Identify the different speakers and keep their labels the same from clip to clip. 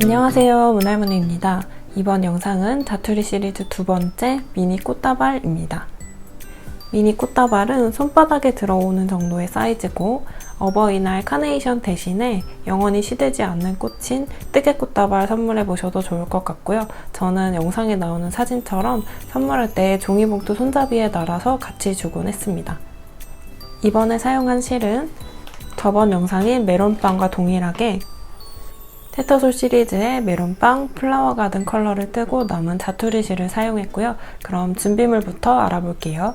Speaker 1: 안녕하세요, 문할머니입니다. 이번 영상은 자투리 시리즈 두 번째 미니 꽃다발입니다. 미니 꽃다발은 손바닥에 들어오는 정도의 사이즈고 어버이날 카네이션 대신에 영원히 시들지 않는 꽃인 뜨개꽃다발 선물해 보셔도 좋을 것 같고요. 저는 영상에 나오는 사진처럼 선물할 때 종이봉투 손잡이에 달아서 같이 주곤 했습니다. 이번에 사용한 실은 저번 영상인 메론빵과 동일하게 테터솔 시리즈의 메론빵 플라워 가든 컬러를 뜨고 남은 자투리 실을 사용했고요. 그럼 준비물부터 알아볼게요.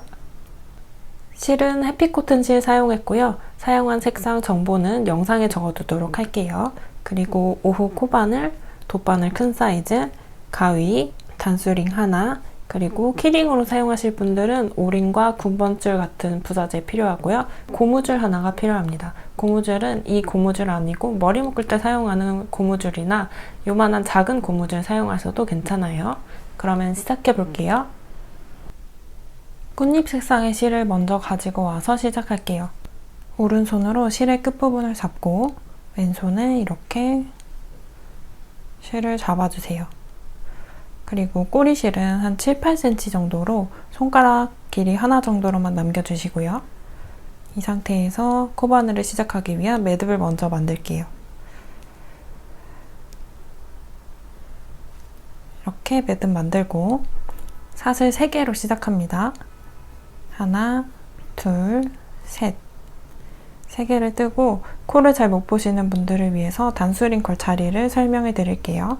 Speaker 1: 실은 해피코튼 실 사용했고요. 사용한 색상 정보는 영상에 적어두도록 할게요. 그리고 오후 코바늘, 돗바늘 큰 사이즈, 가위, 단수링 하나, 그리고 키링으로 사용하실 분들은 오링과 군번줄 같은 부자재 필요하고요. 고무줄 하나가 필요합니다. 고무줄은 이 고무줄 아니고 머리 묶을 때 사용하는 고무줄이나 요만한 작은 고무줄 사용하셔도 괜찮아요. 그러면 시작해 볼게요. 꽃잎 색상의 실을 먼저 가지고 와서 시작할게요. 오른손으로 실의 끝부분을 잡고 왼손에 이렇게 실을 잡아주세요. 그리고 꼬리실은 한 7, 8cm 정도로 손가락 길이 하나 정도로만 남겨주시고요. 이 상태에서 코바늘을 시작하기 위한 매듭을 먼저 만들게요. 이렇게 매듭 만들고 사슬 3개로 시작합니다. 하나, 둘, 셋. 3개를 뜨고 코를 잘 못 보시는 분들을 위해서 단수링 걸 자리를 설명해 드릴게요.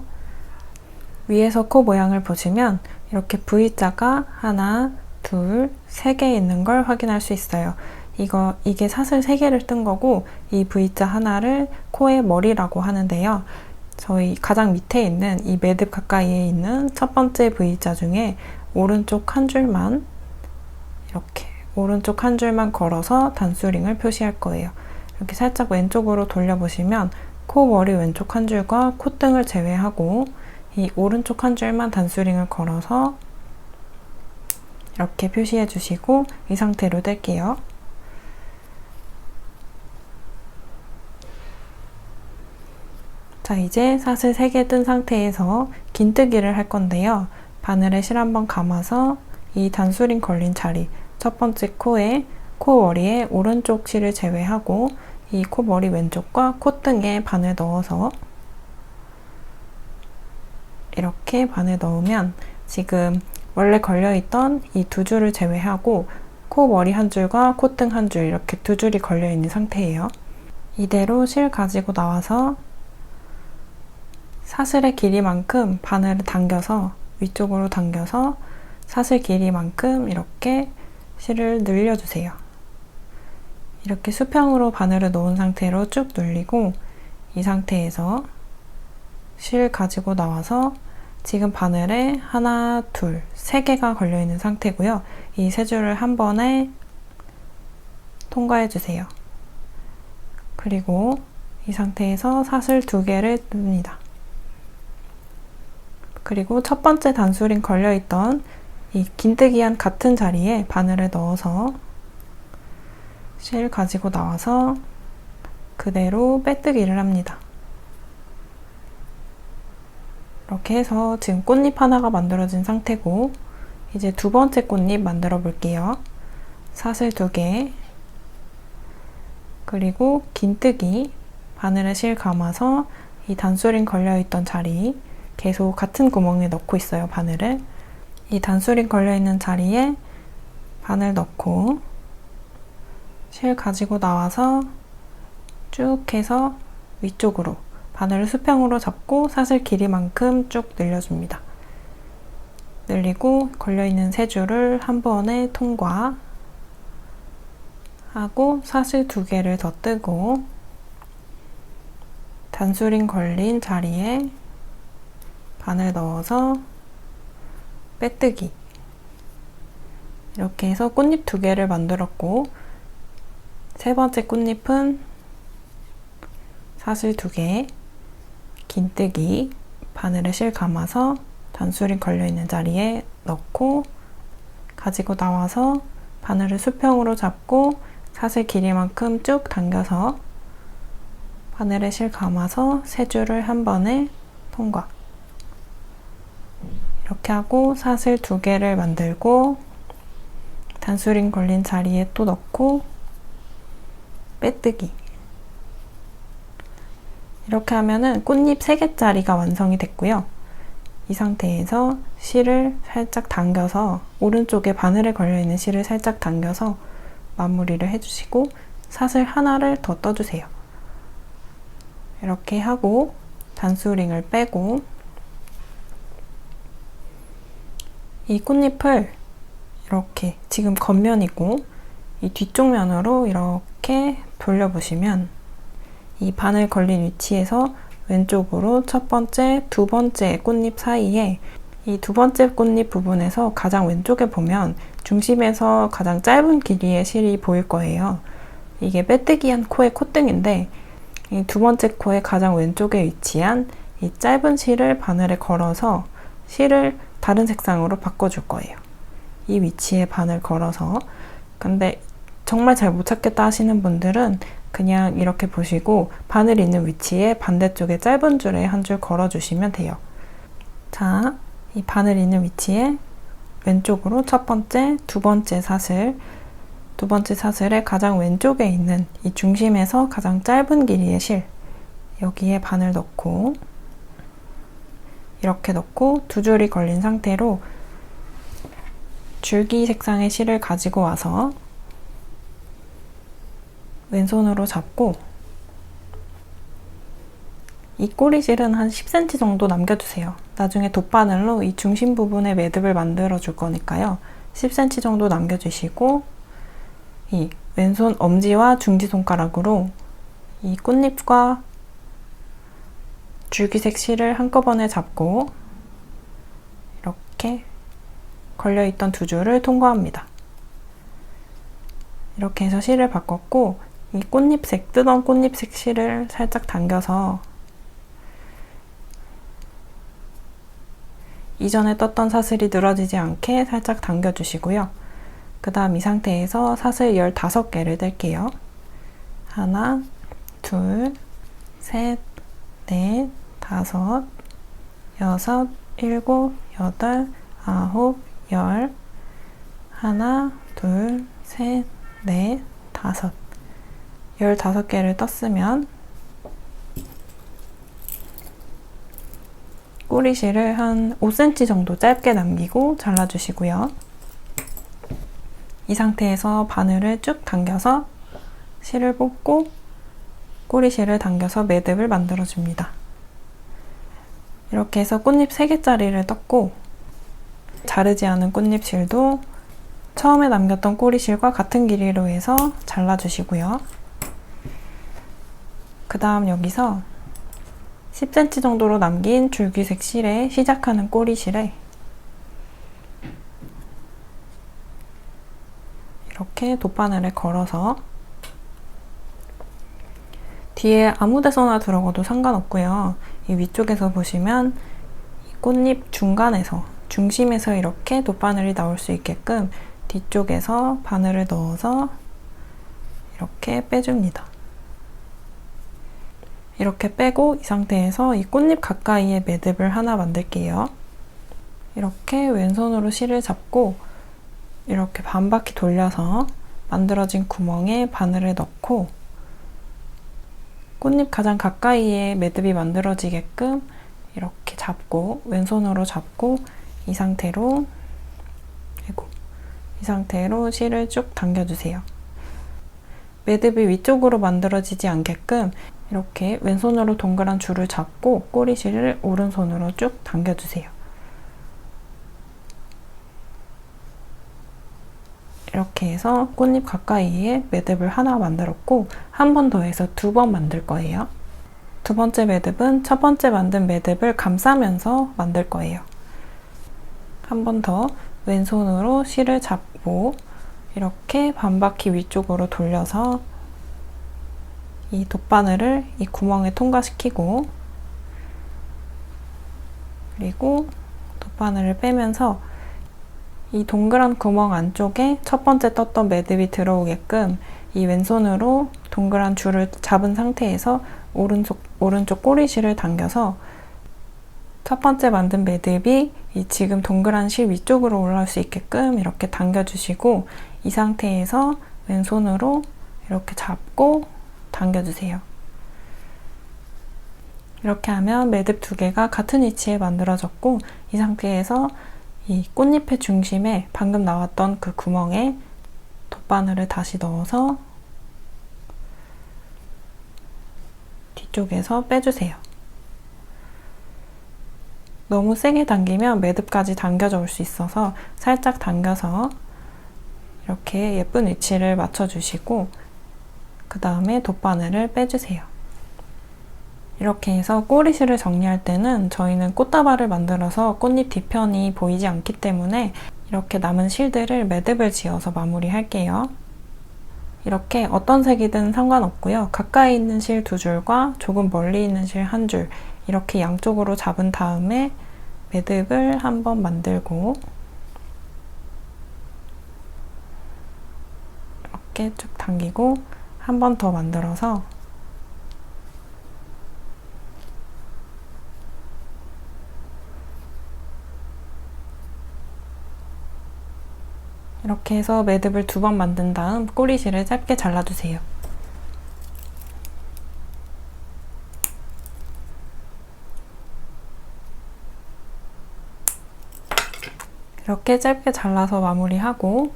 Speaker 1: 위에서 코 모양을 보시면 이렇게 V자가 하나, 둘, 3개 있는 걸 확인할 수 있어요. 이게 사슬 3개를 뜬 거고 이 V자 하나를 코의 머리라고 하는데요. 저희 가장 밑에 있는 이 매듭 가까이에 있는 첫 번째 V자 중에 오른쪽 한 줄만 이렇게 오른쪽 한 줄만 걸어서 단수링을 표시할 거예요. 이렇게 살짝 왼쪽으로 돌려보시면 코 머리 왼쪽 한 줄과 콧등을 제외하고 이 오른쪽 한 줄만 단수링을 걸어서 이렇게 표시해 주시고 이 상태로 뗄게요. 자, 이제 사슬 3개 뜬 상태에서 긴뜨기를 할 건데요. 바늘에 실 한번 감아서 이 단수링 걸린 자리, 첫 번째 코에 코머리에 오른쪽 실을 제외하고 이 코머리 왼쪽과 콧등에 바늘 넣어서 이렇게 바늘 넣으면 지금 원래 걸려있던 이 두 줄을 제외하고 코 머리 한 줄과 콧등 한 줄 이렇게 두 줄이 걸려있는 상태예요. 이대로 실 가지고 나와서 사슬의 길이만큼 바늘을 당겨서 위쪽으로 당겨서 사슬 길이만큼 이렇게 실을 늘려주세요. 이렇게 수평으로 바늘을 놓은 상태로 쭉 늘리고 이 상태에서 실 가지고 나와서 지금 바늘에 하나, 둘, 3개가 걸려있는 상태고요. 이 3줄을 한 번에 통과해주세요. 그리고 이 상태에서 사슬 2개를 뜹니다. 그리고 첫 번째 단수링 걸려있던 이 긴뜨기한 같은 자리에 바늘을 넣어서 실 가지고 나와서 그대로 빼뜨기를 합니다. 이렇게 해서 지금 꽃잎 하나가 만들어진 상태고 이제 두 번째 꽃잎 만들어 볼게요. 사슬 2개 그리고 긴뜨기 바늘에 실 감아서 이 단수링 걸려있던 자리 계속 같은 구멍에 넣고 있어요. 바늘을 이 단수링 걸려있는 자리에 바늘 넣고 실 가지고 나와서 쭉 해서 위쪽으로 바늘을 수평으로 잡고 사슬 길이만큼 쭉 늘려줍니다. 늘리고 걸려있는 3줄을 한 번에 통과 하고 사슬 2개를 더 뜨고 단수링 걸린 자리에 바늘 넣어서 빼뜨기 이렇게 해서 꽃잎 2개를 만들었고 세 번째 꽃잎은 사슬 2개 긴뜨기 바늘에 실 감아서 단수링 걸려있는 자리에 넣고 가지고 나와서 바늘을 수평으로 잡고 사슬 길이만큼 쭉 당겨서 바늘에 실 감아서 세 줄을 한 번에 통과. 이렇게 하고 사슬 2개를 만들고 단수링 걸린 자리에 또 넣고 빼뜨기. 이렇게 하면은 꽃잎 3개짜리가 완성이 됐고요. 이 상태에서 실을 살짝 당겨서 오른쪽에 바늘에 걸려있는 실을 살짝 당겨서 마무리를 해주시고 사슬 하나를 더 떠주세요. 이렇게 하고 단수링을 빼고 이 꽃잎을 이렇게 지금 겉면이고 이 뒤쪽 면으로 이렇게 돌려보시면 이 바늘 걸린 위치에서 왼쪽으로 첫 번째, 두 번째 꽃잎 사이에 이 두 번째 꽃잎 부분에서 가장 왼쪽에 보면 중심에서 가장 짧은 길이의 실이 보일 거예요. 이게 빼뜨기한 코의 콧등인데 이 두 번째 코의 가장 왼쪽에 위치한 이 짧은 실을 바늘에 걸어서 실을 다른 색상으로 바꿔줄 거예요. 이 위치에 바늘 걸어서. 근데 정말 잘 못 찾겠다 하시는 분들은 그냥 이렇게 보시고 바늘 있는 위치에 반대쪽에 짧은 줄에 한 줄 걸어주시면 돼요. 자, 이 바늘 있는 위치에 왼쪽으로 첫 번째, 두 번째 사슬, 두 번째 사슬의 가장 왼쪽에 있는 이 중심에서 가장 짧은 길이의 실, 여기에 바늘 넣고 이렇게 넣고 2줄이 걸린 상태로 줄기 색상의 실을 가지고 와서 왼손으로 잡고 이 꼬리실은 한 10cm 정도 남겨주세요. 나중에 돗바늘로 이 중심 부분에 매듭을 만들어 줄 거니까요. 10cm 정도 남겨주시고 이 왼손 엄지와 중지손가락으로 이 꽃잎과 줄기색 실을 한꺼번에 잡고 이렇게 걸려있던 2줄을 통과합니다. 이렇게 해서 실을 바꿨고 이 꽃잎색, 뜨던 꽃잎색 실을 살짝 당겨서 이전에 떴던 사슬이 늘어지지 않게 살짝 당겨주시고요. 그 다음 이 상태에서 사슬 15개를 뗄게요. 하나, 둘, 셋, 넷, 다섯, 여섯, 일곱, 여덟, 아홉, 열. 하나, 둘, 셋, 넷, 다섯. 15개를 떴으면 꼬리실을 한 5cm 정도 짧게 남기고 잘라주시고요. 이 상태에서 바늘을 쭉 당겨서 실을 뽑고 꼬리실을 당겨서 매듭을 만들어줍니다. 이렇게 해서 꽃잎 3개짜리를 떴고 자르지 않은 꽃잎실도 처음에 남겼던 꼬리실과 같은 길이로 해서 잘라주시고요. 그 다음 여기서 10cm 정도로 남긴 줄기색 실에 시작하는 꼬리실에 이렇게 돗바늘에 걸어서 뒤에 아무 데서나 들어가도 상관없고요. 이 위쪽에서 보시면 이 꽃잎 중간에서, 중심에서 이렇게 돗바늘이 나올 수 있게끔 뒤쪽에서 바늘을 넣어서 이렇게 빼줍니다. 이렇게 빼고 이 상태에서 이 꽃잎 가까이에 매듭을 하나 만들게요. 이렇게 왼손으로 실을 잡고 이렇게 반바퀴 돌려서 만들어진 구멍에 바늘을 넣고 꽃잎 가장 가까이에 매듭이 만들어지게끔 이렇게 잡고 왼손으로 잡고 이 상태로 실을 쭉 당겨주세요. 매듭이 위쪽으로 만들어지지 않게끔 이렇게 왼손으로 동그란 줄을 잡고 꼬리실을 오른손으로 쭉 당겨주세요. 이렇게 해서 꽃잎 가까이에 매듭을 하나 만들었고 한 번 더 해서 2번 만들 거예요. 두 번째 매듭은 첫 번째 만든 매듭을 감싸면서 만들 거예요. 한 번 더 왼손으로 실을 잡고 이렇게 반바퀴 위쪽으로 돌려서 이 돗바늘을 이 구멍에 통과시키고 그리고 돗바늘을 빼면서 이 동그란 구멍 안쪽에 첫 번째 떴던 매듭이 들어오게끔 이 왼손으로 동그란 줄을 잡은 상태에서 오른쪽 꼬리실을 당겨서 첫 번째 만든 매듭이 이 지금 동그란 실 위쪽으로 올라올 수 있게끔 이렇게 당겨주시고, 이 상태에서 왼손으로 이렇게 잡고 당겨주세요. 이렇게 하면 매듭 두 개가 같은 위치에 만들어졌고, 이 상태에서 이 꽃잎의 중심에 방금 나왔던 그 구멍에 돗바늘을 다시 넣어서 뒤쪽에서 빼주세요. 너무 세게 당기면 매듭까지 당겨져 올 수 있어서 살짝 당겨서 이렇게 예쁜 위치를 맞춰주시고, 그 다음에 돗바늘을 빼주세요. 이렇게 해서 꼬리실을 정리할 때는 저희는 꽃다발을 만들어서 꽃잎 뒤편이 보이지 않기 때문에 이렇게 남은 실들을 매듭을 지어서 마무리할게요. 이렇게 어떤 색이든 상관없고요. 가까이 있는 실 2줄과 조금 멀리 있는 실 1줄, 이렇게 양쪽으로 잡은 다음에 매듭을 한번 만들고 이렇게 쭉 당기고 한 번 더 만들어서 이렇게 해서 매듭을 2번 만든 다음 꼬리실을 짧게 잘라주세요. 이렇게 짧게 잘라서 마무리하고,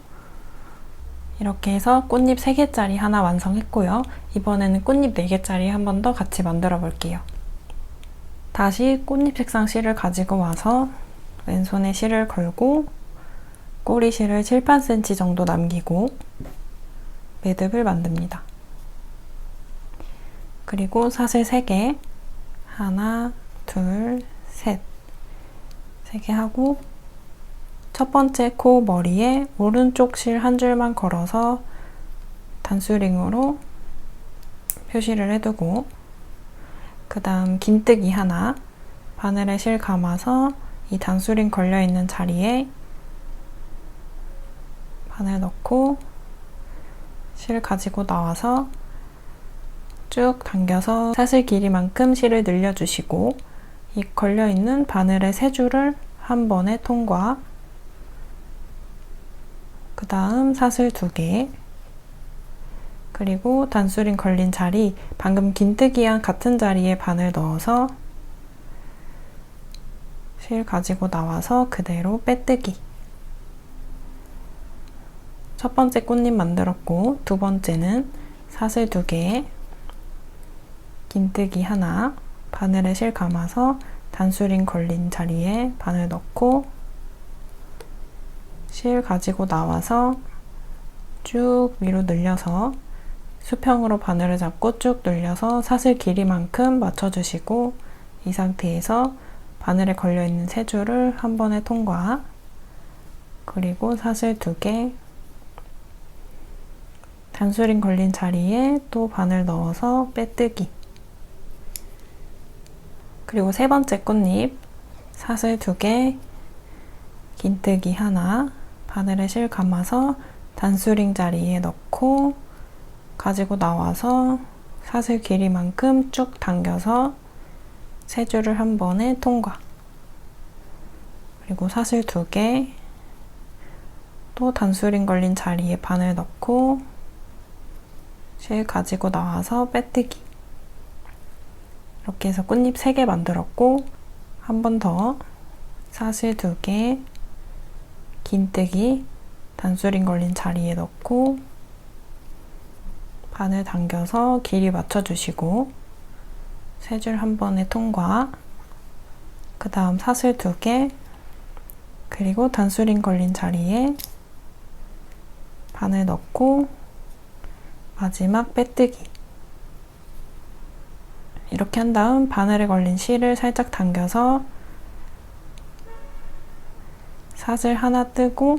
Speaker 1: 이렇게 해서 꽃잎 3개짜리 하나 완성했고요. 이번에는 꽃잎 4개짜리 한 번 더 같이 만들어 볼게요. 다시 꽃잎 색상 실을 가지고 와서 왼손에 실을 걸고 꼬리실을 7, 8cm 정도 남기고 매듭을 만듭니다. 그리고 사슬 3개, 하나, 둘, 셋, 3개 하고 첫 번째 코 머리에 오른쪽 실 1줄만 걸어서 단수링으로 표시를 해두고, 그 다음 긴뜨기 하나, 바늘에 실 감아서 이 단수링 걸려있는 자리에 바늘 넣고 실 가지고 나와서 쭉 당겨서 사슬 길이만큼 실을 늘려주시고, 이 걸려있는 바늘의 3줄을 한 번에 통과, 그 다음 사슬 2개, 그리고 단수링 걸린 자리, 방금 긴뜨기한 같은 자리에 바늘 넣어서 실 가지고 나와서 그대로 빼뜨기. 첫 번째 꽃잎 만들었고, 두 번째는 사슬 2개, 긴뜨기 하나, 바늘에 실 감아서 단수링 걸린 자리에 바늘 넣고 실 가지고 나와서 쭉 위로 늘려서 수평으로 바늘을 잡고 쭉 늘려서 사슬 길이만큼 맞춰주시고, 이 상태에서 바늘에 걸려있는 3줄을 한 번에 통과, 그리고 사슬 2개, 단수링 걸린 자리에 또 바늘 넣어서 빼뜨기. 그리고 세 번째 꽃잎, 사슬 2개, 긴뜨기 하나, 바늘에 실 감아서 단수링 자리에 넣고 가지고 나와서 사슬 길이만큼 쭉 당겨서 3줄을 한 번에 통과. 그리고 사슬 2개, 또 단수링 걸린 자리에 바늘 넣고 실 가지고 나와서 빼뜨기. 이렇게 해서 꽃잎 3개 만들었고, 한 번 더 사슬 2개, 긴뜨기, 단수링 걸린 자리에 넣고 바늘 당겨서 길이 맞춰주시고 3줄 한 번에 통과, 그 다음 사슬 2개, 그리고 단수링 걸린 자리에 바늘 넣고 마지막 빼뜨기. 이렇게 한 다음 바늘에 걸린 실을 살짝 당겨서 사슬 하나 뜨고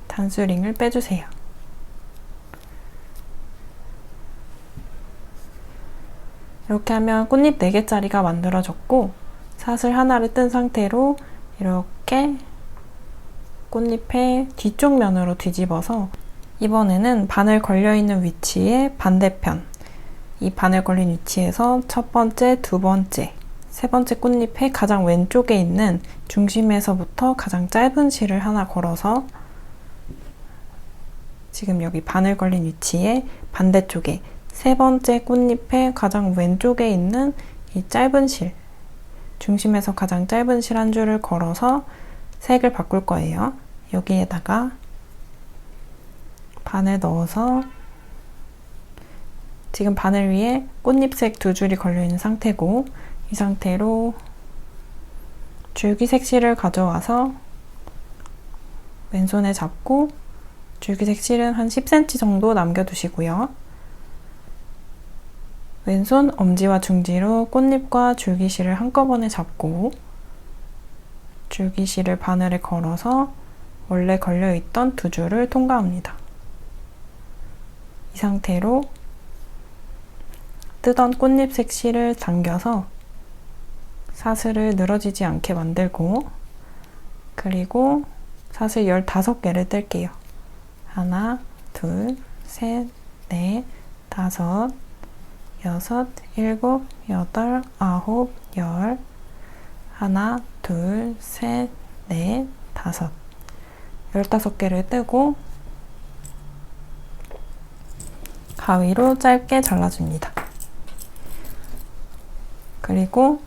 Speaker 1: 단수링을 빼주세요. 이렇게 하면 꽃잎 4개짜리가 만들어졌고, 사슬 하나를 뜬 상태로 이렇게 꽃잎의 뒤쪽 면으로 뒤집어서 이번에는 바늘 걸려있는 위치의 반대편, 이 바늘 걸린 위치에서 첫 번째, 두 번째, 세 번째 꽃잎의 가장 왼쪽에 있는 중심에서부터 가장 짧은 실을 하나 걸어서 지금 여기 바늘 걸린 위치에 반대쪽에 세 번째 꽃잎의 가장 왼쪽에 있는 이 짧은 실, 중심에서 가장 짧은 실 한 줄을 걸어서 색을 바꿀 거예요. 여기에다가 바늘 넣어서 지금 바늘 위에 꽃잎색 두 줄이 걸려있는 상태고, 이 상태로 줄기색 실을 가져와서 왼손에 잡고 줄기색 실은 한 10cm 정도 남겨두시고요. 왼손 엄지와 중지로 꽃잎과 줄기실을 한꺼번에 잡고 줄기실을 바늘에 걸어서 원래 걸려있던 두 줄을 통과합니다. 이 상태로 뜨던 꽃잎색 실을 당겨서 사슬을 늘어지지 않게 만들고, 그리고 사슬 15개를 뜰게요. 하나, 둘, 셋, 넷, 다섯, 여섯, 일곱, 여덟, 아홉, 열. 하나, 둘, 셋, 넷, 다섯. 15개를 뜨고 가위로 짧게 잘라줍니다. 그리고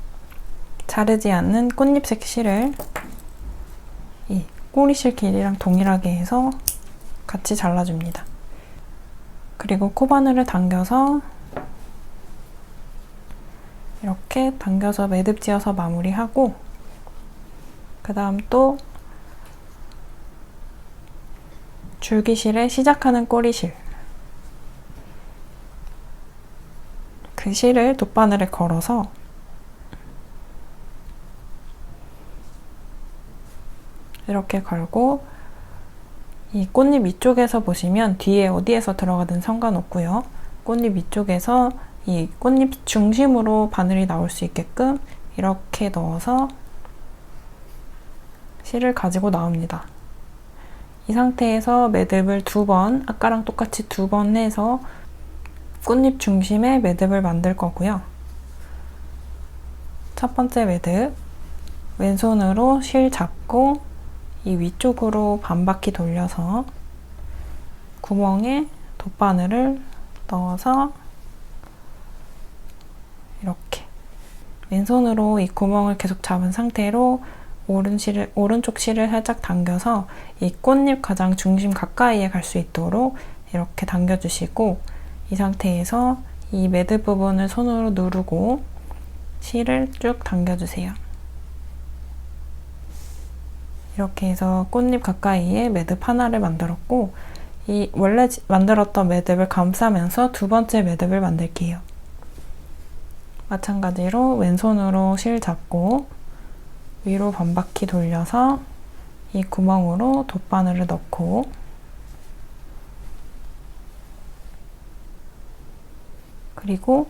Speaker 1: 자르지 않는 꽃잎색 실을 이 꼬리실 길이랑 동일하게 해서 같이 잘라줍니다. 그리고 코바늘을 당겨서 이렇게 당겨서 매듭 지어서 마무리하고, 그 다음 또 줄기실에 시작하는 꼬리실, 그 실을 돗바늘에 걸어서 이렇게 걸고, 이 꽃잎 위쪽에서 보시면 뒤에 어디에서 들어가든 상관없고요. 꽃잎 위쪽에서 이 꽃잎 중심으로 바늘이 나올 수 있게끔 이렇게 넣어서 실을 가지고 나옵니다. 이 상태에서 매듭을 2번, 아까랑 똑같이 2번 해서 꽃잎 중심에 매듭을 만들 거고요. 첫 번째 매듭, 왼손으로 실 잡고 이 위쪽으로 반바퀴 돌려서 구멍에 돗바늘을 넣어서 이렇게 왼손으로 이 구멍을 계속 잡은 상태로 오른쪽 실을 살짝 당겨서 이 꽃잎 가장 중심 가까이에 갈 수 있도록 이렇게 당겨주시고, 이 상태에서 이 매듭 부분을 손으로 누르고 실을 쭉 당겨주세요. 이렇게 해서 꽃잎 가까이에 매듭 하나를 만들었고, 이 원래 만들었던 매듭을 감싸면서 두 번째 매듭을 만들게요. 마찬가지로 왼손으로 실 잡고 위로 반바퀴 돌려서 이 구멍으로 돗바늘을 넣고, 그리고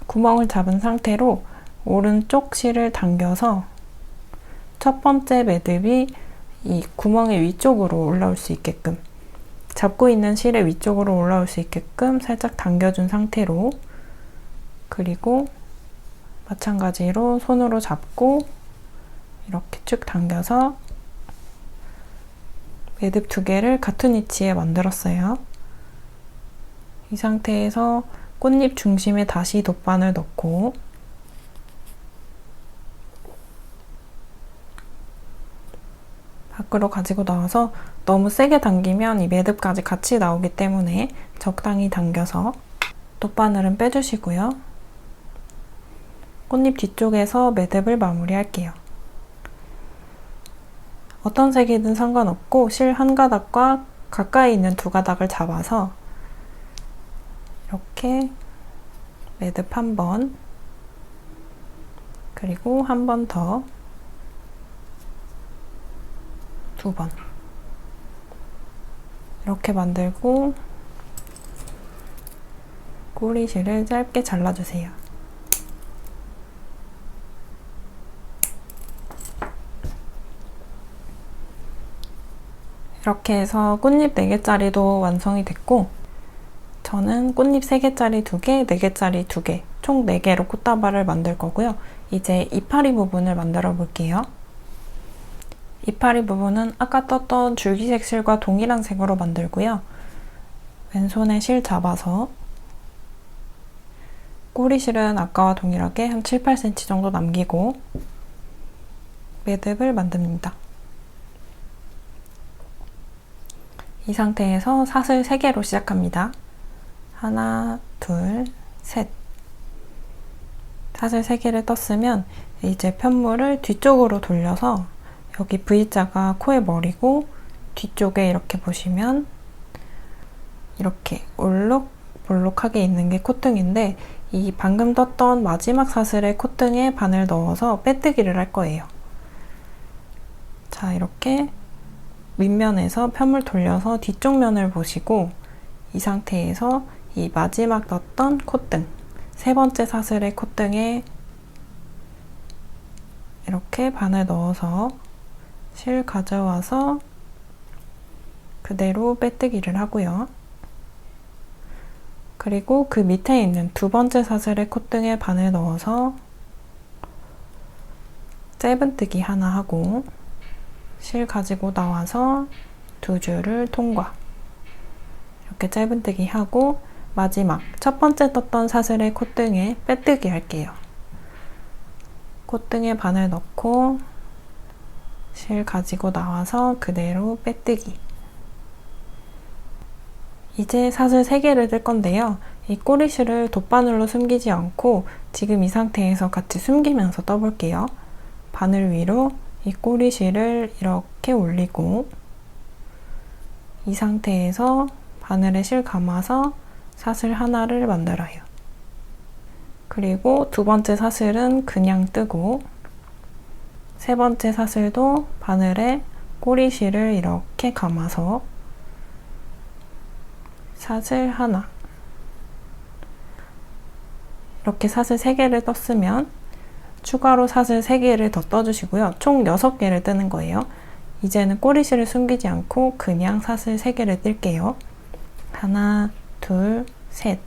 Speaker 1: 구멍을 잡은 상태로 오른쪽 실을 당겨서 첫 번째 매듭이 이 구멍의 위쪽으로 올라올 수 있게끔, 잡고 있는 실의 위쪽으로 올라올 수 있게끔 살짝 당겨준 상태로, 그리고 마찬가지로 손으로 잡고 이렇게 쭉 당겨서 매듭 2개를 같은 위치에 만들었어요. 이 상태에서 꽃잎 중심에 다시 돗바늘 넣고 밖으로 가지고 나와서 너무 세게 당기면 이 매듭까지 같이 나오기 때문에 적당히 당겨서 돗바늘은 빼주시고요. 꽃잎 뒤쪽에서 매듭을 마무리할게요. 어떤 색이든 상관없고 실 한 가닥과 가까이 있는 2가닥을 잡아서 이렇게 매듭 한 번, 그리고 한 번 더, 2번 이렇게 만들고 꼬리실을 짧게 잘라주세요. 이렇게 해서 꽃잎 4개짜리도 완성이 됐고, 저는 꽃잎 3개짜리 2개, 4개짜리 2개, 총 4개로 꽃다발을 만들 거고요. 이제 이파리 부분을 만들어 볼게요. 이파리 부분은 아까 떴던 줄기색 실과 동일한 색으로 만들고요. 왼손에 실 잡아서 꼬리실은 아까와 동일하게 한 7, 8cm 정도 남기고 매듭을 만듭니다. 이 상태에서 사슬 3개로 시작합니다. 하나, 둘, 셋. 사슬 3개를 떴으면 이제 편물을 뒤쪽으로 돌려서 여기 V자가 코의 머리고 뒤쪽에 이렇게 보시면 이렇게 올록볼록하게 있는 게 콧등인데 이 방금 떴던 마지막 사슬의 콧등에 바늘 넣어서 빼뜨기를 할 거예요. 자, 이렇게 윗면에서 편물 돌려서 뒤쪽 면을 보시고 이 상태에서 이 마지막 떴던 콧등, 3번째 사슬의 콧등에 이렇게 바늘 넣어서 실 가져와서 그대로 빼뜨기를 하고요. 그리고 그 밑에 있는 2번째 사슬의 콧등에 바늘 넣어서 짧은뜨기 하나 하고 실 가지고 나와서 2줄을 통과. 이렇게 짧은뜨기 하고 마지막 첫 번째 떴던 사슬의 콧등에 빼뜨기 할게요. 콧등에 바늘 넣고 실 가지고 나와서 그대로 빼뜨기. 이제 사슬 3개를 뜰 건데요. 이 꼬리실을 돗바늘로 숨기지 않고 지금 이 상태에서 같이 숨기면서 떠볼게요. 바늘 위로 이 꼬리실을 이렇게 올리고 이 상태에서 바늘에 실 감아서 사슬 하나를 만들어요. 그리고 2번째 사슬은 그냥 뜨고 3번째 사슬도 바늘에 꼬리실을 이렇게 감아서 사슬 하나. 이렇게 사슬 3개를 떴으면 추가로 사슬 3개를 더 떠주시고요. 총 6개를 뜨는 거예요. 이제는 꼬리실을 숨기지 않고 그냥 사슬 3개를 뜰게요. 하나, 둘, 셋.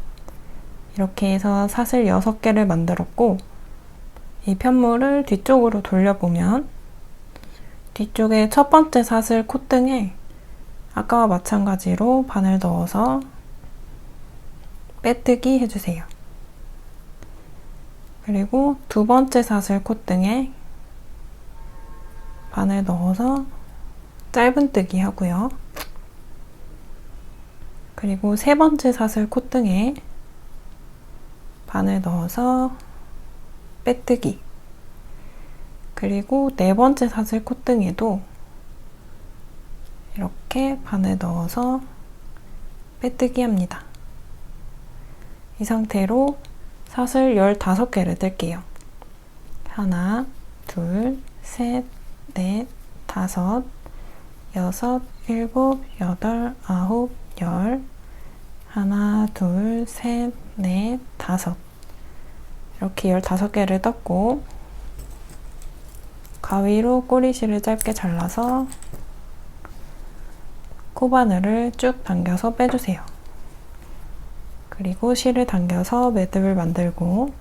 Speaker 1: 이렇게 해서 사슬 6개를 만들었고 이 편물을 뒤쪽으로 돌려보면 뒤쪽에 첫 번째 사슬 콧등에 아까와 마찬가지로 바늘 넣어서 빼뜨기 해주세요. 그리고 2번째 사슬 콧등에 바늘 넣어서 짧은뜨기 하고요. 그리고 3번째 사슬 콧등에 바늘 넣어서 빼뜨기. 그리고 4번째 사슬 콧등에도 이렇게 바늘 넣어서 빼뜨기 합니다. 이 상태로 사슬 15개를 뜰게요. 하나, 둘, 셋, 넷, 다섯, 여섯, 일곱, 여덟, 아홉, 열. 하나, 둘, 셋, 넷, 다섯. 이렇게 15개를 떴고 가위로 꼬리실을 짧게 잘라서 코바늘을 쭉 당겨서 빼주세요. 그리고 실을 당겨서 매듭을 만들고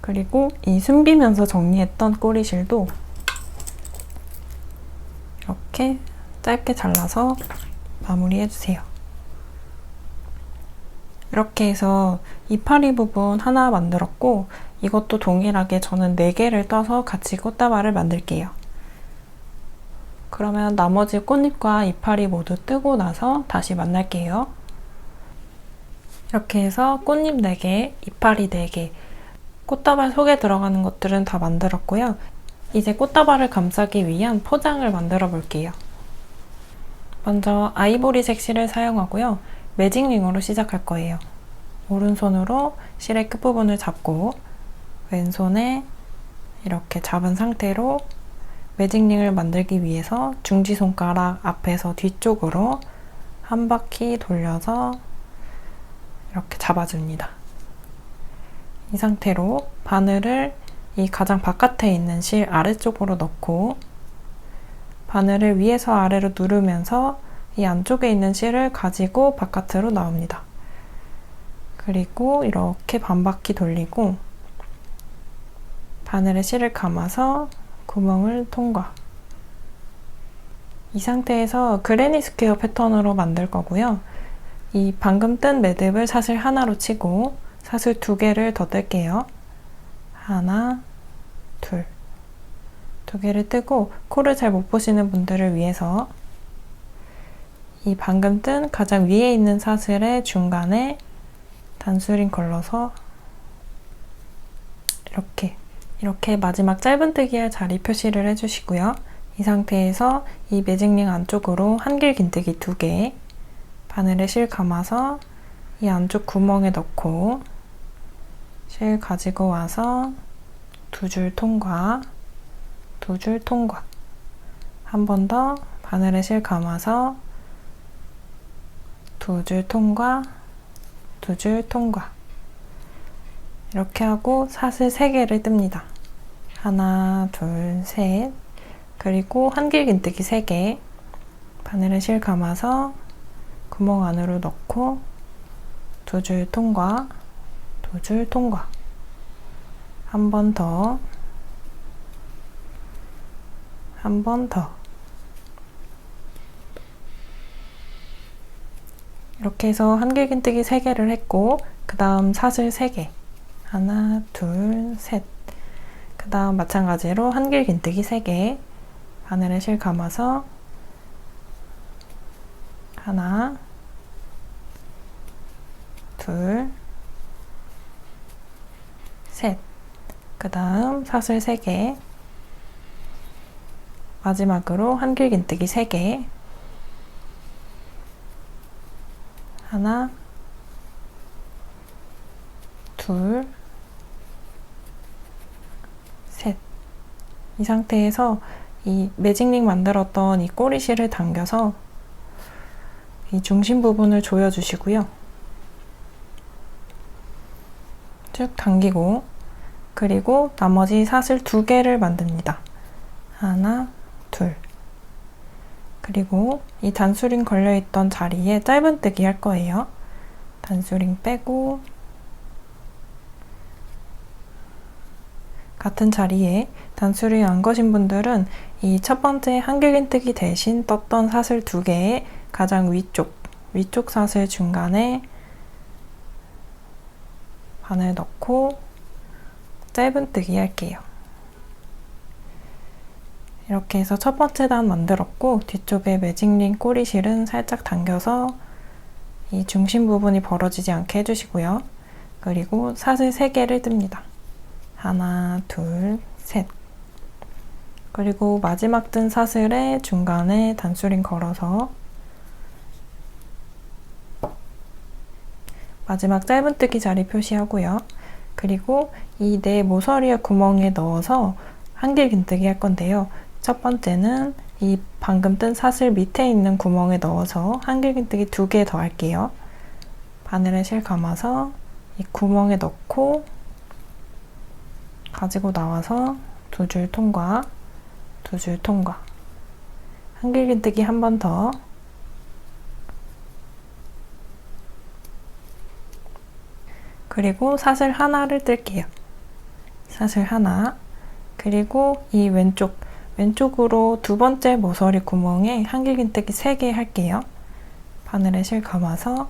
Speaker 1: 그리고 이 숨기면서 정리했던 꼬리실도 이렇게 짧게 잘라서 마무리해주세요. 이렇게 해서 이파리 부분 하나 만들었고 이것도 동일하게 저는 4개를 떠서 같이 꽃다발을 만들게요. 그러면 나머지 꽃잎과 이파리 모두 뜨고 나서 다시 만날게요. 이렇게 해서 꽃잎 4개, 이파리 4개, 꽃다발 속에 들어가는 것들은 다 만들었고요. 이제 꽃다발을 감싸기 위한 포장을 만들어 볼게요. 먼저 아이보리색 실을 사용하고요. 매직링으로 시작할 거예요. 오른손으로 실의 끝부분을 잡고 왼손에 이렇게 잡은 상태로 매직링을 만들기 위해서 중지손가락 앞에서 뒤쪽으로 한 바퀴 돌려서 이렇게 잡아줍니다. 이 상태로 바늘을 이 가장 바깥에 있는 실 아래쪽으로 넣고 바늘을 위에서 아래로 누르면서 이 안쪽에 있는 실을 가지고 바깥으로 나옵니다. 그리고 이렇게 반바퀴 돌리고 바늘에 실을 감아서 구멍을 통과. 이 상태에서 그레니 스퀘어 패턴으로 만들 거고요. 이 방금 뜬 매듭을 사슬 하나로 치고 사슬 2개를 더 뜰게요. 하나, 둘. 2개를 뜨고 코를 잘 못 보시는 분들을 위해서 이 방금 뜬 가장 위에 있는 사슬의 중간에 단수링 걸러서 이렇게 마지막 짧은뜨기할 자리 표시를 해주시고요. 이 상태에서 이 매직링 안쪽으로 한길 긴뜨기 2개, 바늘에 실 감아서 이 안쪽 구멍에 넣고 실 가지고 와서 2줄 통과, 2줄 통과. 한 번 더 바늘에 실 감아서 2줄 통과, 2줄 통과. 이렇게 하고 사슬 3개를 뜹니다. 하나, 둘, 셋. 그리고 한길 긴뜨기 3개. 바늘에 실 감아서 구멍 안으로 넣고 2줄 통과, 2줄 통과. 한 번 더, 한 번 더. 이렇게 해서 한길 긴뜨기 3개를 했고 그 다음 사슬 3개. 하나, 둘, 셋. 그 다음 마찬가지로 한길 긴뜨기 3개. 바늘에 실 감아서 하나, 둘, 셋. 그 다음 사슬 3개. 마지막으로 한길 긴뜨기 3개. 하나, 둘, 셋. 이 상태에서 이 매직링 만들었던 이 꼬리실을 당겨서 이 중심 부분을 조여주시고요. 쭉 당기고 그리고 나머지 사슬 2개를 만듭니다. 하나, 둘. 그리고 이 단수링 걸려있던 자리에 짧은뜨기 할 거예요. 단수링 빼고 같은 자리에 단수링 안 거신 분들은 이 첫 번째 한길긴뜨기 대신 떴던 사슬 2개의 가장 위쪽 사슬 중간에 바늘 넣고 짧은뜨기 할게요. 이렇게 해서 첫 번째 단 만들었고 뒤쪽에 매직링 꼬리실은 살짝 당겨서 이 중심 부분이 벌어지지 않게 해주시고요. 그리고 사슬 3개를 뜹니다. 하나, 둘, 셋. 그리고 마지막 뜬 사슬의 중간에 단수링 걸어서 마지막 짧은뜨기 자리 표시하고요. 그리고 이 내 모서리의 구멍에 넣어서 한길 긴뜨기 할 건데요. 첫 번째는 이 방금 뜬 사슬 밑에 있는 구멍에 넣어서 한길 긴뜨기 2개 더 할게요. 바늘에 실 감아서 이 구멍에 넣고 가지고 나와서 2줄 통과, 2줄 통과. 한길 긴뜨기 한 번 더. 그리고 사슬 하나를 뜰게요. 사슬 하나. 그리고 이 왼쪽으로 2번째 모서리 구멍에 한길 긴뜨기 3개 할게요. 바늘에 실 감아서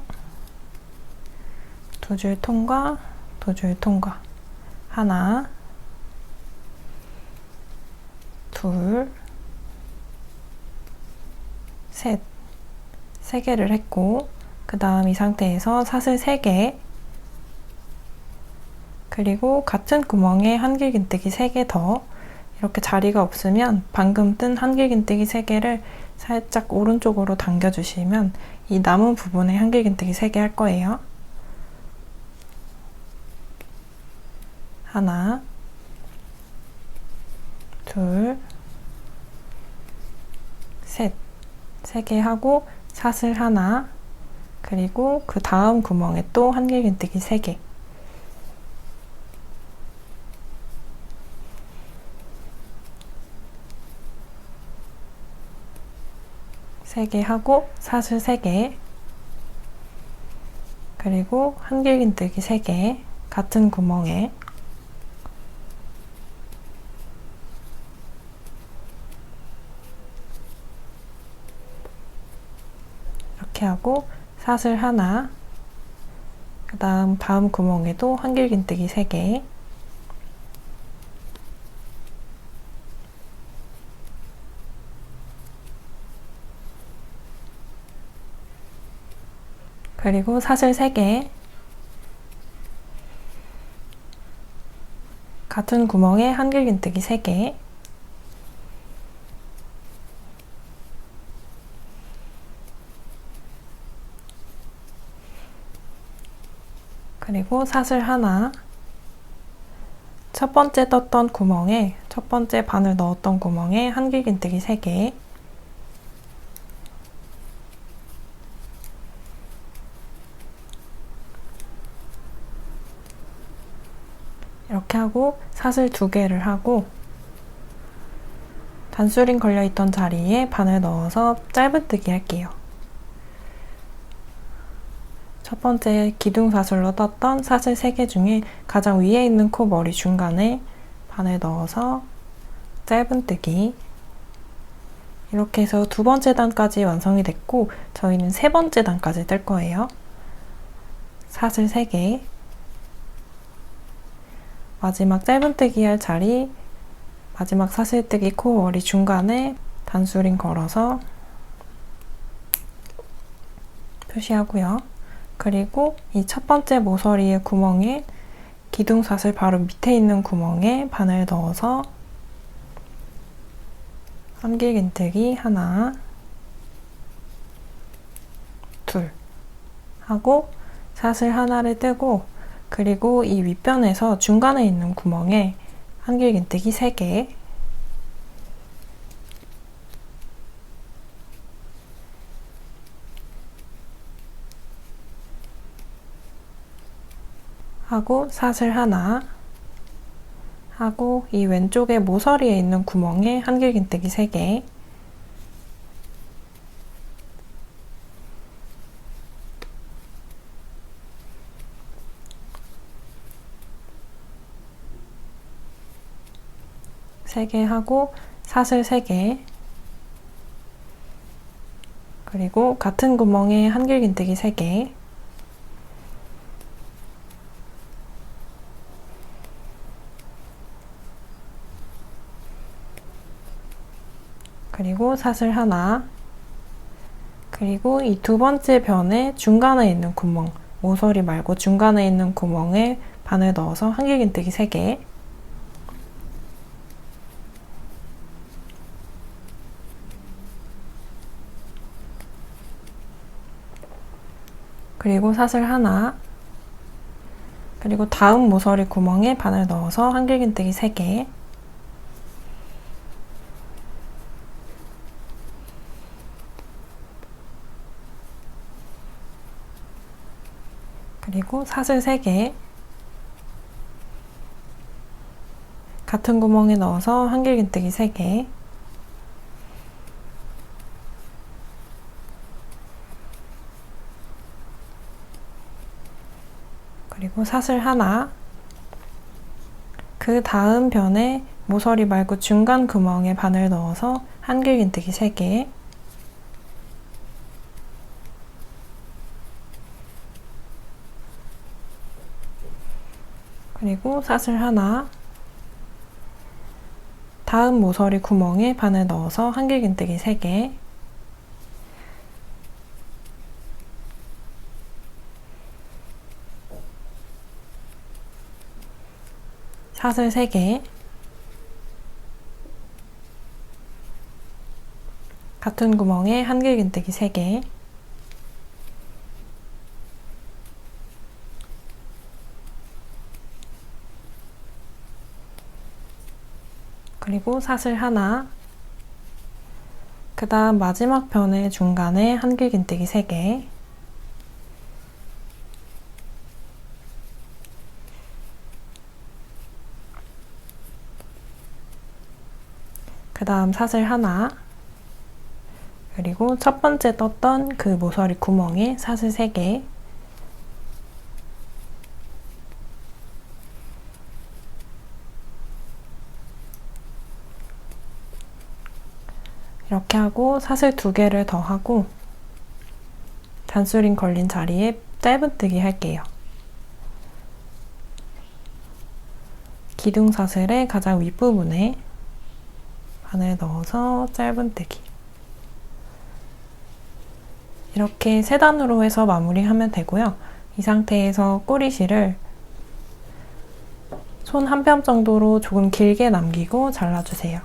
Speaker 1: 2줄 통과, 2줄 통과. 하나, 둘, 셋. 3개를 했고 그 다음 이 상태에서 사슬 3개 그리고 같은 구멍에 한길 긴뜨기 3개 더. 이렇게 자리가 없으면 방금 뜬 한길 긴뜨기 3개를 살짝 오른쪽으로 당겨주시면 이 남은 부분에 한길 긴뜨기 3개 할 거예요. 하나, 둘, 셋. 3개 하고 사슬 하나 그리고 그 다음 구멍에 또 한길 긴뜨기 3개. 3개 하고 사슬 3개, 그리고 한길긴뜨기 3개 같은 구멍에 이렇게 하고 사슬 하나, 그 다음 구멍에도 한길긴뜨기 3개, 그리고 사슬 3개, 같은 구멍에 한길긴뜨기 3개, 그리고 사슬 하나, 첫 번째 떴던 구멍에, 첫 번째 바늘 넣었던 구멍에 한길긴뜨기 3개, 이렇게 하고 사슬 2개를 하고 단수링 걸려있던 자리에 바늘 넣어서 짧은뜨기 할게요. 첫 번째 기둥사슬로 떴던 사슬 3개 중에 가장 위에 있는 코 머리 중간에 바늘 넣어서 짧은뜨기, 이렇게 해서 두 번째 단까지 완성이 됐고 저희는 세 번째 단까지 뜰 거예요. 사슬 3개, 마지막 짧은뜨기 할 자리, 마지막 사슬뜨기 코 머리 중간에 단수링 걸어서 표시하고요. 그리고 이 첫 번째 모서리의 구멍에 기둥사슬 바로 밑에 있는 구멍에 바늘 넣어서 한길긴뜨기 하나, 둘 하고 사슬 하나를 뜨고, 그리고 이 윗변에서 중간에 있는 구멍에 한길긴뜨기 3개, 하고 사슬 하나 하고 이 왼쪽에 모서리에 있는 구멍에 한길긴뜨기 3개, 하고 사슬 3개, 그리고 같은 구멍에 한길긴뜨기 3개, 그리고 사슬 하나, 그리고 이 두 번째 변의 중간에 있는 구멍, 모서리 말고 중간에 있는 구멍에 바늘 넣어서 한길긴뜨기 3개, 그리고 사슬 하나, 그리고 다음 모서리 구멍에 바늘 넣어서 한길긴뜨기 3개, 그리고 사슬 3개, 같은 구멍에 넣어서 한길긴뜨기 3개, 그리고 사슬 하나, 그 다음 변에 모서리 말고 중간 구멍에 바늘 넣어서 한길긴뜨기 3개, 그리고 사슬 하나, 다음 모서리 구멍에 바늘 넣어서 한길긴뜨기 3개, 사슬 3개, 같은 구멍에 한길긴뜨기 3개, 그리고 사슬 하나, 그 다음 마지막 변의 중간에 한길긴뜨기 3개, 그 다음 사슬 하나, 그리고 첫 번째 떴던 그 모서리 구멍에 사슬 3개, 이렇게 하고 사슬 2개를 더 하고 잔수림 걸린 자리에 짧은뜨기 할게요. 기둥 사슬의 가장 윗부분에 바늘 넣어서 짧은뜨기. 이렇게 3단으로 해서 마무리하면 되고요. 이 상태에서 꼬리실을 손 한 뼘 정도로 조금 길게 남기고 잘라주세요.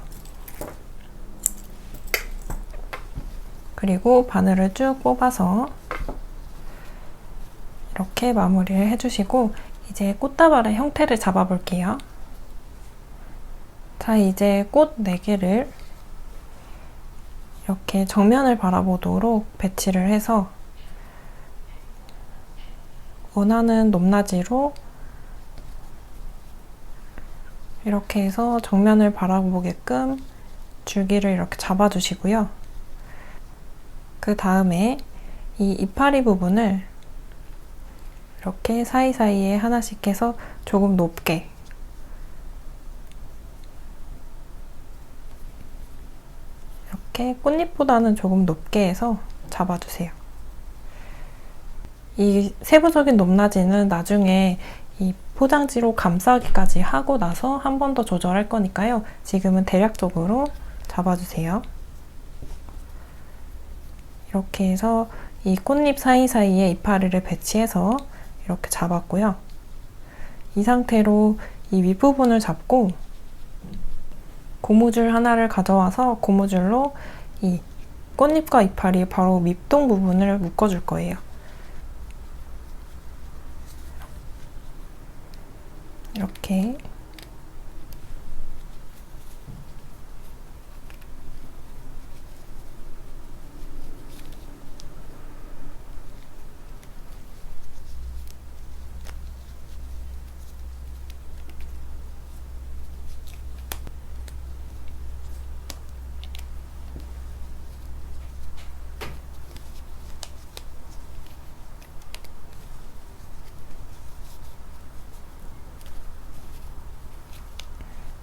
Speaker 1: 그리고 바늘을 쭉 뽑아서 이렇게 마무리를 해주시고 이제 꽃다발의 형태를 잡아볼게요. 자, 이제 꽃 4개를 이렇게 정면을 바라보도록 배치를 해서 원하는 높낮이로 이렇게 해서 정면을 바라보게끔 줄기를 이렇게 잡아주시고요. 그 다음에 이 이파리 부분을 이렇게 사이사이에 하나씩 해서 조금 높게 이렇게 꽃잎보다는 조금 높게 해서 잡아주세요. 이 세부적인 높낮이는 나중에 이 포장지로 감싸기까지 하고 나서 한 번 더 조절할 거니까요. 지금은 대략적으로 잡아주세요. 이렇게 해서 이 꽃잎 사이사이에 이파리를 배치해서 이렇게 잡았고요. 이 상태로 이 윗부분을 잡고 고무줄 하나를 가져와서 고무줄로 이 꽃잎과 이파리 바로 밑동 부분을 묶어줄 거예요. 이렇게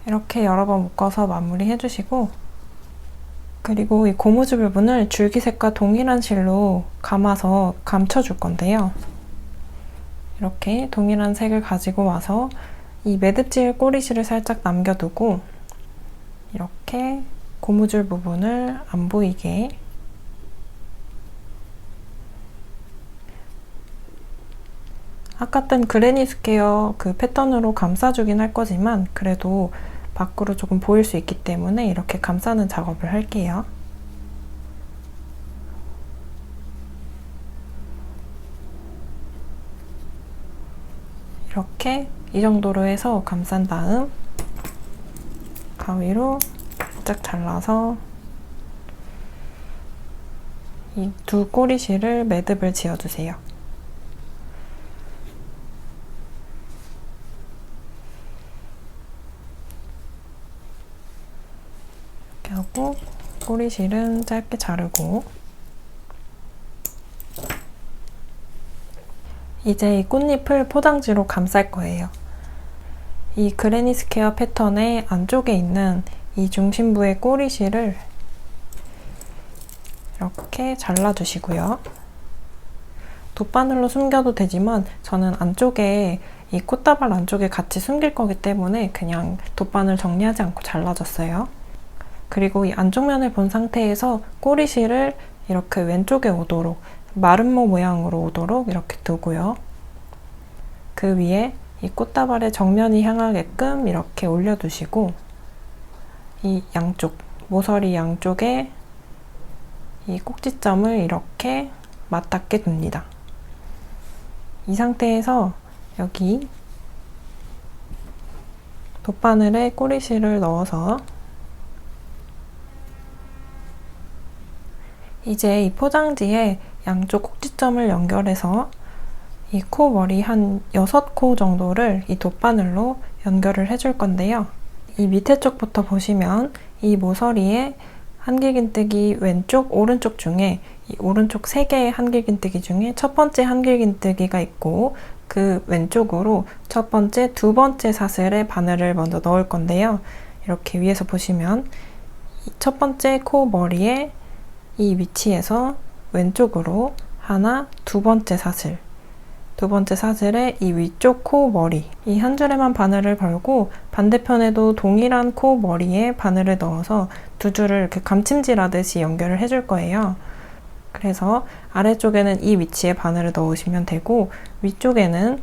Speaker 1: 이렇게 여러 번 묶어서 마무리 해주시고 그리고 이 고무줄 부분을 줄기색과 동일한 실로 감아서 감춰줄 건데요. 이렇게 동일한 색을 가지고 와서 이 매듭질 꼬리실을 살짝 남겨두고 이렇게 고무줄 부분을 안 보이게 아까 뜬 그레니 스퀘어 그 패턴으로 감싸주긴 할 거지만 그래도 밖으로 조금 보일 수 있기 때문에 이렇게 감싸는 작업을 할게요. 이렇게 이 정도로 해서 감싼 다음 가위로 살짝 잘라서 이 두 꼬리실을 매듭을 지어주세요. 이렇게 하고 꼬리실은 짧게 자르고 이제 이 꽃잎을 포장지로 감쌀 거예요. 이 그레니 스퀘어 패턴의 안쪽에 있는 이 중심부의 꼬리실을 이렇게 잘라주시고요. 돗바늘로 숨겨도 되지만 저는 안쪽에 이 꽃다발 안쪽에 같이 숨길 거기 때문에 그냥 돗바늘 정리하지 않고 잘라줬어요. 그리고 이 안쪽 면을 본 상태에서 꼬리실을 이렇게 왼쪽에 오도록 마름모 모양으로 오도록 이렇게 두고요. 그 위에 이 꽃다발의 정면이 향하게끔 이렇게 올려두시고 이 양쪽, 모서리 양쪽에 이 꼭지점을 이렇게 맞닿게 둡니다. 이 상태에서 여기 돗바늘에 꼬리실을 넣어서 이제 이 포장지에 양쪽 꼭지점을 연결해서 이 코 머리 한 6코 정도를 이 돗바늘로 연결을 해줄 건데요. 이 밑에 쪽부터 보시면 이 모서리에 한길긴뜨기 왼쪽, 오른쪽 중에 이 오른쪽 3개의 한길긴뜨기 중에 첫 번째 한길긴뜨기가 있고 그 왼쪽으로 첫 번째, 두 번째 사슬에 바늘을 먼저 넣을 건데요. 이렇게 위에서 보시면 첫 번째 코 머리에 이 위치에서 왼쪽으로 하나, 두 번째 사슬, 두 번째 사슬에 이 위쪽 코 머리, 이 한 줄에만 바늘을 걸고 반대편에도 동일한 코 머리에 바늘을 넣어서 두 줄을 이렇게 감침질하듯이 연결을 해줄 거예요. 그래서 아래쪽에는 이 위치에 바늘을 넣으시면 되고 위쪽에는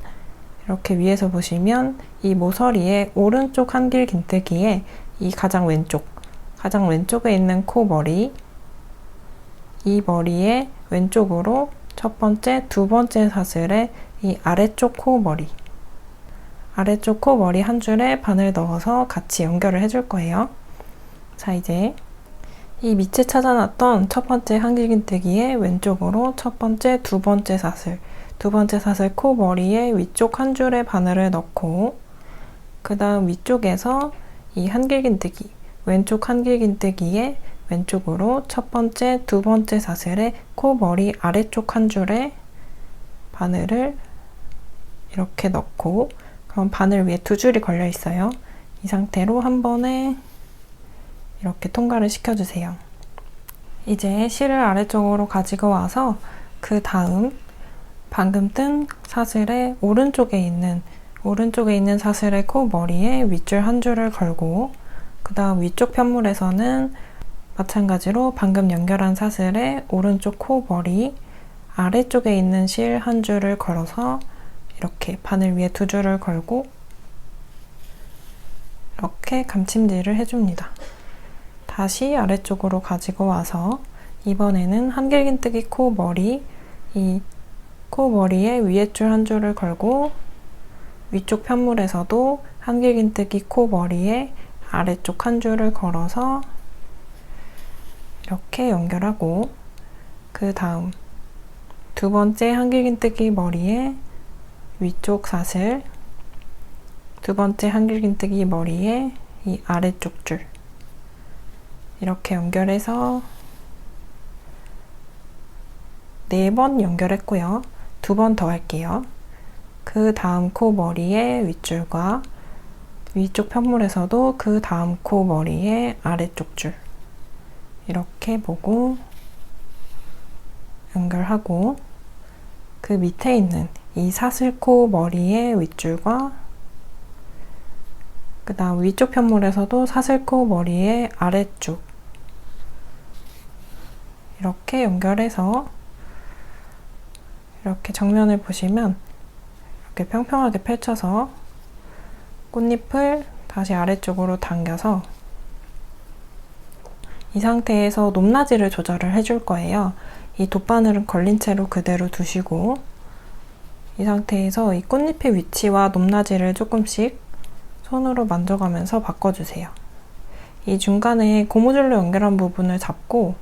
Speaker 1: 이렇게 위에서 보시면 이 모서리의 오른쪽 한길긴뜨기에 이 가장 왼쪽에 있는 코 머리, 이 머리의 왼쪽으로 첫 번째, 두 번째 사슬에 이 아래쪽 코 머리 한 줄에 바늘 넣어서 같이 연결을 해줄 거예요. 자, 이제 이 밑에 찾아놨던 첫 번째 한길긴뜨기의 왼쪽으로 첫 번째, 두 번째 사슬 코 머리에 위쪽 한 줄에 바늘을 넣고 그 다음 위쪽에서 이 한길긴뜨기, 왼쪽 한길긴뜨기에 왼쪽으로 첫 번째, 두 번째 사슬에 코 머리 아래쪽 한 줄에 바늘을 이렇게 넣고 그럼 바늘 위에 두 줄이 걸려 있어요. 이 상태로 한 번에 이렇게 통과를 시켜주세요. 이제 실을 아래쪽으로 가지고 와서 그 다음 방금 뜬 사슬의 오른쪽에 있는 사슬의 코 머리에 윗줄 한 줄을 걸고 그 다음 위쪽 편물에서는 마찬가지로 방금 연결한 사슬의 오른쪽 코 머리 아래쪽에 있는 실 한 줄을 걸어서 이렇게 바늘 위에 두 줄을 걸고 이렇게 감침질을 해줍니다. 다시 아래쪽으로 가지고 와서 이번에는 한길긴뜨기 코 머리, 이 코 머리에 위에 줄 한 줄을 걸고 위쪽 편물에서도 한길긴뜨기 코 머리에 아래쪽 한 줄을 걸어서 이렇게 연결하고 그 다음 두 번째 한길긴뜨기 머리에 위쪽 사슬, 두 번째 한길긴뜨기 머리에 이 아래쪽 줄 이렇게 연결해서 4번 연결했고요. 2번 더 할게요. 그 다음 코 머리에 윗줄과 위쪽 편물에서도 그 다음 코 머리에 아래쪽 줄 이렇게 보고 연결하고 그 밑에 있는 이 사슬코 머리의 윗줄과 그 다음 위쪽 편물에서도 사슬코 머리의 아래쪽 이렇게 연결해서 이렇게 정면을 보시면 이렇게 평평하게 펼쳐서 꽃잎을 다시 아래쪽으로 당겨서 이 상태에서 높낮이를 조절을 해줄 거예요. 이 돗바늘은 걸린 채로 그대로 두시고 이 상태에서 이 꽃잎의 위치와 높낮이를 조금씩 손으로 만져가면서 바꿔주세요. 이 중간에 고무줄로 연결한 부분을 잡고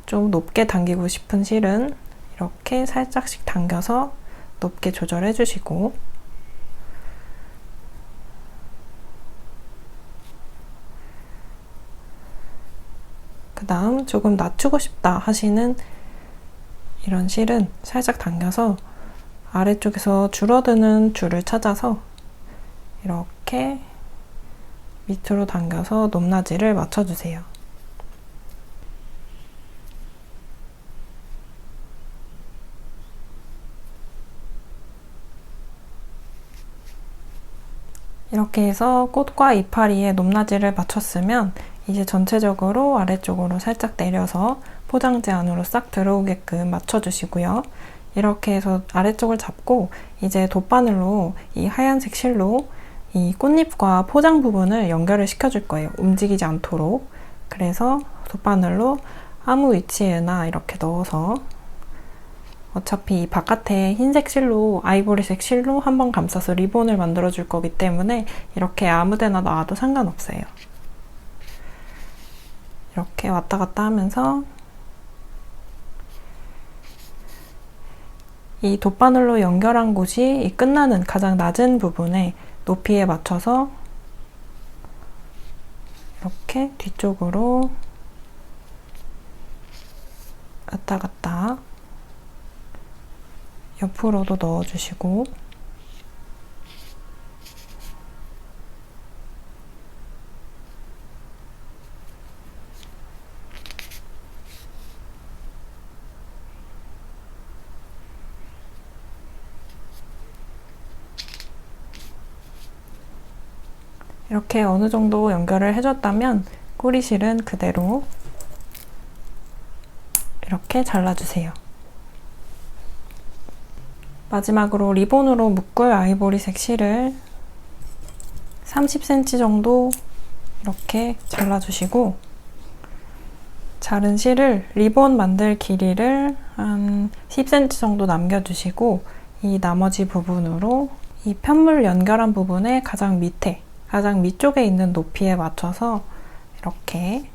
Speaker 1: 좀 높게 당기고 싶은 실은 이렇게 살짝씩 당겨서 높게 조절해 주시고 그 다음 조금 낮추고 싶다 하시는 이런 실은 살짝 당겨서 아래쪽에서 줄어드는 줄을 찾아서 이렇게 밑으로 당겨서 높낮이를 맞춰주세요. 이렇게 해서 꽃과 이파리의 높낮이를 맞췄으면 이제 전체적으로 아래쪽으로 살짝 내려서 포장지 안으로 싹 들어오게끔 맞춰주시고요. 이렇게 해서 아래쪽을 잡고 이제 돗바늘로 이 하얀색 실로 이 꽃잎과 포장 부분을 연결을 시켜줄 거예요. 움직이지 않도록. 그래서 돗바늘로 아무 위치에나 이렇게 넣어서 어차피 바깥에 흰색 실로, 아이보리색 실로 한번 감싸서 리본을 만들어 줄 거기 때문에 이렇게 아무 데나 놔도 상관없어요. 이렇게 왔다 갔다 하면서 이 돗바늘로 연결한 곳이 이 끝나는 가장 낮은 부분에 높이에 맞춰서 이렇게 뒤쪽으로 왔다 갔다 옆으로도 넣어주시고 이렇게 어느 정도 연결을 해줬다면 꼬리실은 그대로 이렇게 잘라주세요. 마지막으로 리본으로 묶을 아이보리색 실을 30cm 정도 이렇게 잘라주시고 자른 실을 리본 만들 길이를 한 10cm 정도 남겨주시고 이 나머지 부분으로 이 편물 연결한 부분의 가장 밑에 가장 위쪽에 있는 높이에 맞춰서 이렇게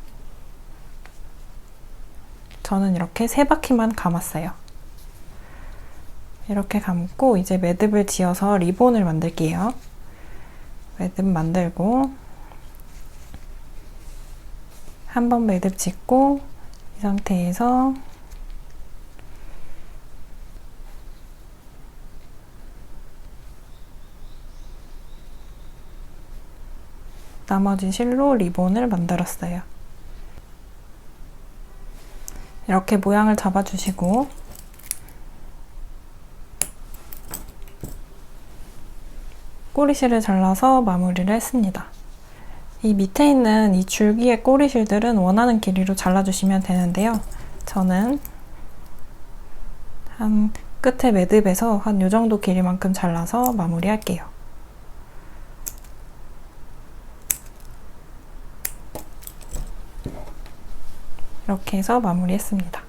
Speaker 1: 저는 이렇게 3바퀴만 감았어요. 이렇게 감고 이제 매듭을 지어서 리본을 만들게요. 매듭 만들고 한번 매듭 짓고 이 상태에서 나머지 실로 리본을 만들었어요. 이렇게 모양을 잡아주시고 꼬리실을 잘라서 마무리를 했습니다. 이 밑에 있는 이 줄기의 꼬리실들은 원하는 길이로 잘라주시면 되는데요. 저는 한 끝에 매듭에서 한 이 정도 길이만큼 잘라서 마무리할게요. 이렇게 해서 마무리했습니다.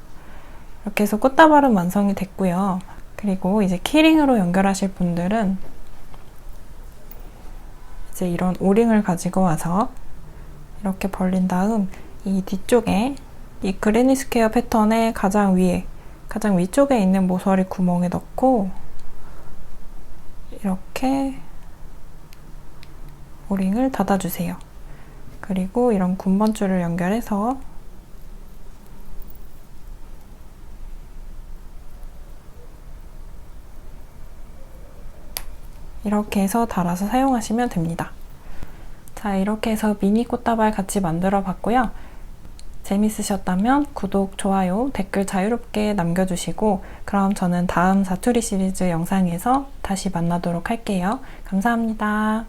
Speaker 1: 이렇게 해서 꽃다발은 완성이 됐고요. 그리고 이제 키링으로 연결하실 분들은 이제 이런 오링을 가지고 와서 이렇게 벌린 다음 이 뒤쪽에 이 그래니 스퀘어 패턴의 가장 위에 가장 위쪽에 있는 모서리 구멍에 넣고 이렇게 오링을 닫아주세요. 그리고 이런 군번줄을 연결해서 이렇게 해서 달아서 사용하시면 됩니다. 자, 이렇게 해서 미니 꽃다발 같이 만들어 봤고요. 재밌으셨다면 구독, 좋아요, 댓글 자유롭게 남겨주시고 그럼 저는 다음 사투리 시리즈 영상에서 다시 만나도록 할게요. 감사합니다.